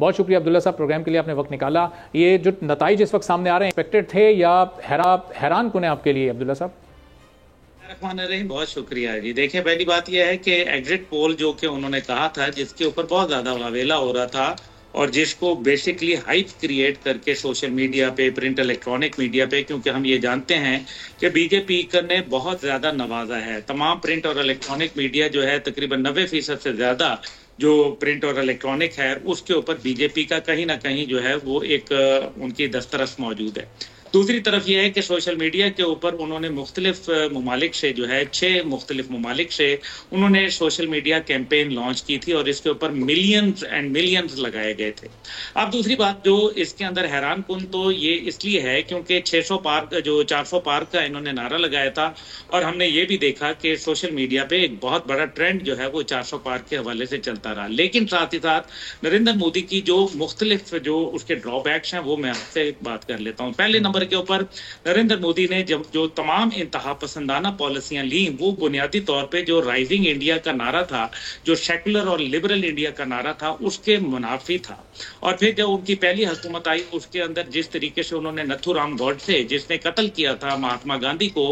बहुत शुक्रिया अब्दुल्ला साहब, प्रोग्राम के लिए आपने वक्त निकाला। ये जो नताइज इस वक्त सामने आ रहे हैं, एक्सपेक्टेड थे या हैरान कुन है आपके लिए अब्दुल्ला साहब? बहुत शुक्रिया जी। देखिए, पहली बात यह है कि एग्जिट पोल जो कि उन्होंने कहा था, जिसके ऊपर बहुत ज्यादा वावेला हो रहा था और जिसको बेसिकली हाइप क्रिएट करके सोशल मीडिया पे, प्रिंट इलेक्ट्रॉनिक मीडिया पे, क्योंकि हम ये जानते हैं कि बीजेपी ने बहुत ज्यादा नवाजा है। तमाम प्रिंट और इलेक्ट्रॉनिक मीडिया जो है, तकरीबन 90% से ज्यादा जो प्रिंट और इलेक्ट्रॉनिक है, उसके ऊपर बीजेपी का कहीं ना कहीं जो है वो एक उनकी दस्तरस मौजूद है। दूसरी तरफ यह है कि सोशल मीडिया के ऊपर उन्होंने मुख्तलिफ ममालिक से जो है 6 मुख्तलिफ ममालिक से उन्होंने सोशल मीडिया कैंपेन लॉन्च की थी और इसके ऊपर मिलियंस एंड मिलियंस लगाए गए थे। अब दूसरी बात जो इसके अंदर हैरान कुन तो ये इसलिए है क्योंकि 600 पार जो 400 पार का इन्होंने नारा लगाया था और हमने ये भी देखा कि सोशल मीडिया पे एक बहुत बड़ा ट्रेंड जो है वो 400 पार के हवाले से चलता रहा। लेकिन साथ ही साथ नरेंद्र मोदी की जो मुख्तलिफ जो उसके ड्रॉबैक्स हैं वो मैं आपसे बात कर लेता हूँ। पहले नंबर के ऊपर नरेंद्र मोदी ने जब जो तमाम इंतहा पसंदाना पॉलिसियां ली, वो बुनियादी तौर पे जो राइजिंग इंडिया का नारा था, जो सेकुलर और लिबरल इंडिया का नारा था, उसके मुनाफी था। और फिर जब उनकी पहली हुकूमत आई, उसके अंदर जिस तरीके से उन्होंने नथुराम गॉडसे, जिसने कत्ल किया था महात्मा गांधी को,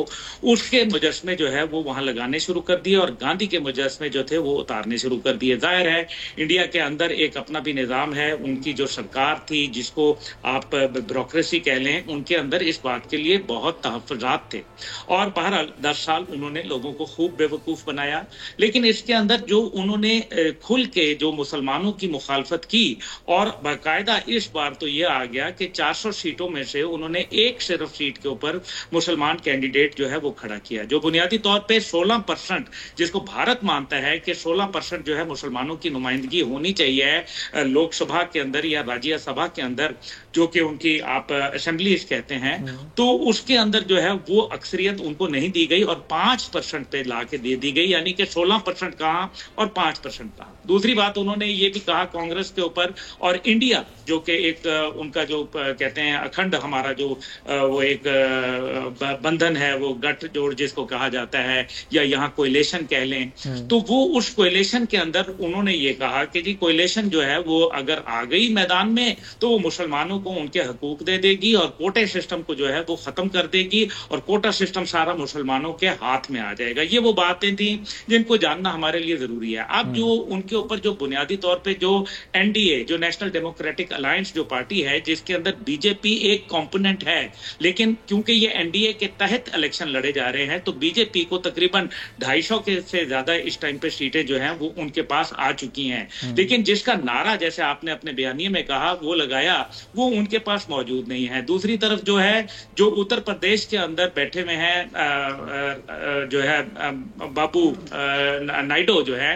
उसके मुजस्मे जो है वो वहां लगाने शुरू कर दिए और गांधी के मुजस्मे जो थे वो उतारने शुरू कर दिए। जाहिर है इंडिया के अंदर एक अपना भी निजाम है, उनकी जो सरकार थी, जिसको आप ब्यूरोक्रेसी कह लें, उनके अंदर इस बात के लिए बहुत तहफ़्फ़ुज़ात थे और बहरहाल 10 साल उन्होंने लोगों को खूब बेवकूफ़ बनाया। लेकिन इसके अंदर जो उन्होंने खुल के जो मुसलमानों की मुखालफत की और बाकायदा इस बार तो ये आ गया कि 400 सीटों में से उन्होंने एक सिर्फ सीट के ऊपर मुसलमान कैंडिडेट जो है वो खड़ा किया, जो बुनियादी तौर पे 16%, जिसको भारत मानता है कि 16% जो है मुसलमानों की नुमाइंदगी होनी चाहिए लोकसभा के अंदर या राज्यसभा के अंदर, जो कि उनकी आप असेंबलीज कहते हैं, तो उसके अंदर जो है वो अक्सरियत उनको नहीं दी गई और 5% पे लाके दे दी गई, यानी कि 16% कहां और 5% कहां। दूसरी बात उन्होंने ये भी कहा कांग्रेस के ऊपर और इंडिया, जो कि एक उनका जो कहते हैं अखंड हमारा जो वो एक बंधन है, वो गठजोड़ जिसको कहा जाता है, या यहाँ कोयलेशन कह लें, तो वो उस कोयलेशन के अंदर उन्होंने ये कहा कि जी कोयलेशन जो है वो अगर आ गई मैदान में तो वो मुसलमानों को उनके हकूक दे देगी और कोटे सिस्टम को जो है वो खत्म कर देगी और कोटा सिस्टम सारा मुसलमानों के हाथ में आ जाएगा। ये वो बातें थी जिनको जानना हमारे लिए जरूरी है। अब जो उनके ऊपर जो बुनियादी तौर पे जो एनडीए, जो नेशनल डेमोक्रेटिक अलायंस जो पार्टी है, जिसके अंदर बीजेपी एक कंपोनेंट है, लेकिन क्योंकि ये एनडीए के तहत इलेक्शन लड़े जा रहे हैं तो बीजेपी को तकरीबन 250 के से ज्यादा इस टाइम पे सीटें जो हैं वो उनके पास आ चुकी हैं। लेकिन जिसका नारा, जैसे आपने अपने बयानिए में कहा, वो लगाया, वो उनके पास मौजूद नहीं है। दूसरी तरफ जो है, जो उत्तर प्रदेश के अंदर बैठे हुए हैं जो है बाबू नायडू, जो है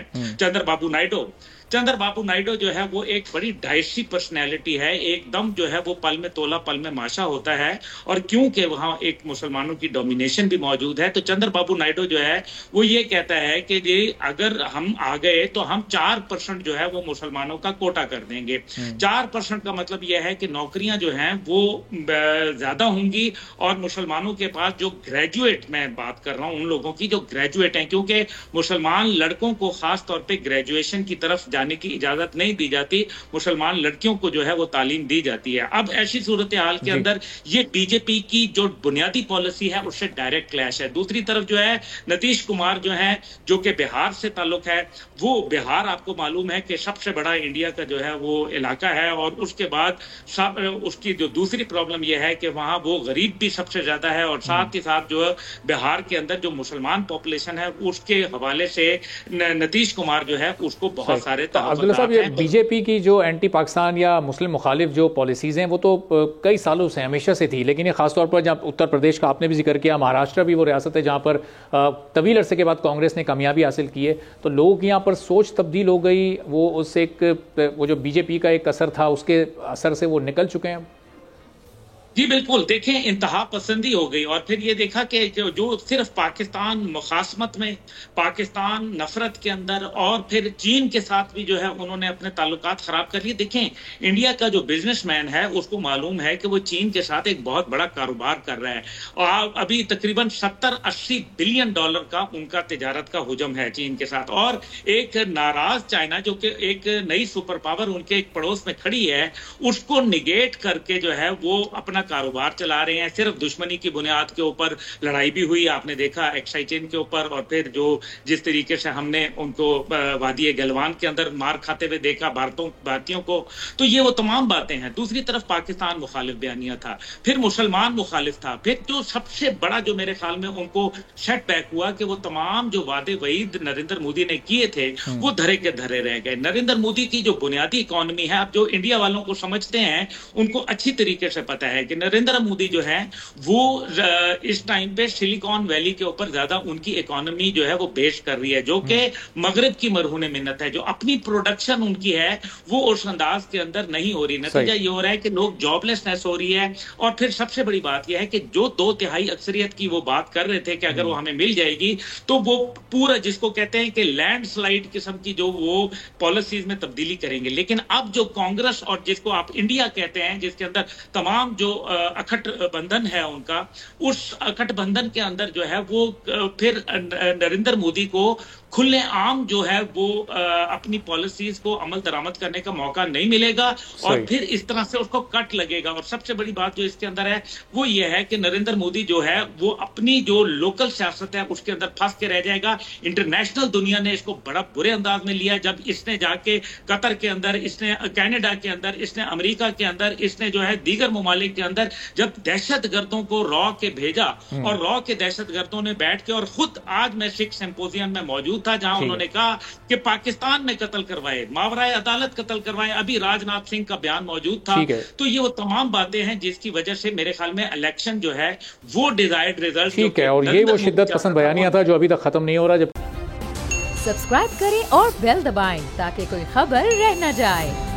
चंद्र बाबू नायडू जो है वो एक बड़ी डाइसी पर्सनैलिटी है, एकदम जो है वो पल में तोला पल में माशा होता है। और क्योंकि वहां एक मुसलमानों की डोमिनेशन भी मौजूद है, तो चंद्र बाबू नायडू जो है वो ये कहता है कि जी अगर हम आ गए तो हम 4% जो है वो मुसलमानों का कोटा कर देंगे। 4% का मतलब यह है कि नौकरियां जो हैं वो ज्यादा होंगी और मुसलमानों के पास जो ग्रेजुएट, मैं बात कर रहा हूं उन लोगों की जो ग्रेजुएट हैं, क्योंकि मुसलमान लड़कों को खास तौर पर ग्रेजुएशन की तरफ जाने की इजाजत नहीं दी जाती, मुसलमान लड़कियों को जो है वो तालीम दी जाती है। अब ऐसी सूरत हाल के अंदर ये बीजेपी की जो बुनियादी पॉलिसी है उससे डायरेक्ट क्लैश है। दूसरी तरफ जो है नीतीश कुमार जो है, जो कि बिहार से ताल्लुक है, वो बिहार आपको मालूम है कि सबसे बड़ा इंडिया का जो है वो इलाका है और उसके बाद उसकी जो दूसरी प्रॉब्लम यह है कि वहां वो गरीब भी सबसे ज्यादा है और साथ ही साथ जो बिहार के अंदर जो मुसलमान पॉपुलेशन है उसके हवाले से नीतीश कुमार जो है उसको बहुत सारे अब्दुल्ला साहब, ये बीजेपी की जो एंटी पाकिस्तान या मुस्लिम मुखालिफ जो पॉलिसीज हैं वो तो कई सालों से, हमेशा से थी, लेकिन ये खासतौर पर जहाँ उत्तर प्रदेश का आपने भी जिक्र किया, महाराष्ट्र भी वो रियासत है जहाँ पर तवील अरसे के बाद कांग्रेस ने कामयाबी हासिल की है, तो लोगों की यहाँ पर सोच तब्दील हो गई, वो उससे वो जो बीजेपी का एक असर था उसके असर से वो निकल चुके हैं। जी बिल्कुल, देखें इंतहा पसंदी हो गई और फिर ये देखा कि जो सिर्फ पाकिस्तान मुखासमत में, पाकिस्तान नफरत के अंदर और फिर चीन के साथ भी जो है उन्होंने अपने ताल्लुकात खराब कर लिए। देखें, इंडिया का जो बिजनेसमैन है उसको मालूम है कि वो चीन के साथ एक बहुत बड़ा कारोबार कर रहा है और अभी तकरीबन 70-80 बिलियन डॉलर का उनका तिजारत का हुजम है चीन के साथ। और एक नाराज चाइना जो कि एक नई सुपर पावर उनके एक पड़ोस में खड़ी है, उसको निगेट करके जो है वो अपना कारोबार चला रहे हैं। सिर्फ दुश्मनी की बुनियाद के ऊपर लड़ाई भी हुई, आपने देखा एक्साई चेन के ऊपर, और फिर जो जिस तरीके से हमने उनको वादी गलवान के अंदर मार खाते हुए देखा भारतीयों को, तो ये वो तमाम बातें हैं। दूसरी तरफ पाकिस्तान मुखालिफ बयानिया था, फिर मुसलमान मुखालिफ था, फिर जो सबसे बड़ा जो मेरे ख्याल में उनको सेटबैक हुआ कि वो तमाम जो वादे वईद नरेंद्र मोदी ने किए थे वो धरे के धरे रह गए। नरेंद्र मोदी की जो बुनियादी इकोनॉमी है, अब जो इंडिया वालों को समझते हैं उनको अच्छी तरीके से पता है कि नरेंद्र मोदी जो है वो इस टाइम पे सिलिकॉन वैली के ऊपर ज्यादा उनकी इकोनॉमी जो है वो बेस कर रही है, जो कि मगरिब की मरहून मिन्नत है। जो अपनी प्रोडक्शन उनकी है वो उस अंदाज के अंदर नहीं हो रही। नतीजा ये हो रहा है कि लोग जॉबलेसनेस हो रही है। और फिर सबसे बड़ी बात यह है कि जो 2/3 अक्सरियत की वो बात कर रहे थे कि अगर वो हमें मिल जाएगी तो वो पूरा जिसको कहते हैं कि लैंडस्लाइड किस्म की जो वो पॉलिसीज में तब्दीली करेंगे। लेकिन अब जो कांग्रेस और जिसको आप इंडिया कहते हैं, जिसके अंदर तमाम जो अखट बंधन है उनका, उस अखट बंधन के अंदर जो है वो फिर नरेंद्र मोदी को खुले आम जो है वो अपनी पॉलिसीज को अमल दरामद करने का मौका नहीं मिलेगा और फिर इस तरह से उसको कट लगेगा। और सबसे बड़ी बात जो इसके अंदर है वो ये है कि नरेंद्र मोदी जो है वो अपनी जो लोकल सियासत है उसके अंदर फंस के रह जाएगा। इंटरनेशनल दुनिया ने इसको बड़ा बुरे अंदाज में लिया जब इसने जाके कतर के अंदर, इसने कनाडा के अंदर, इसने अमेरिका के अंदर, इसने जो है दीगर ममालिक के अंदर जब दहशतगर्दों को रॉ के भेजा और रॉ के दहशतगर्दों ने बैठ के, और खुद आज मैं सिख सिंपोजियम में मौजूद था जहां उन्होंने कहा कि पाकिस्तान में कत्ल करवाए, मावराए अदालत कत्ल करवाए, अभी राजनाथ सिंह का बयान मौजूद था। तो ये वो तमाम बातें हैं जिसकी वजह से मेरे ख्याल में इलेक्शन जो है वो डिजायर्ड रिजल्ट ठीक है। और ये वो शिद्दत पसंद बयानिया था जो अभी तक खत्म नहीं हो रहा। जब सब्सक्राइब करें और बेल दबाएं ताकि कोई खबर रह न जाए।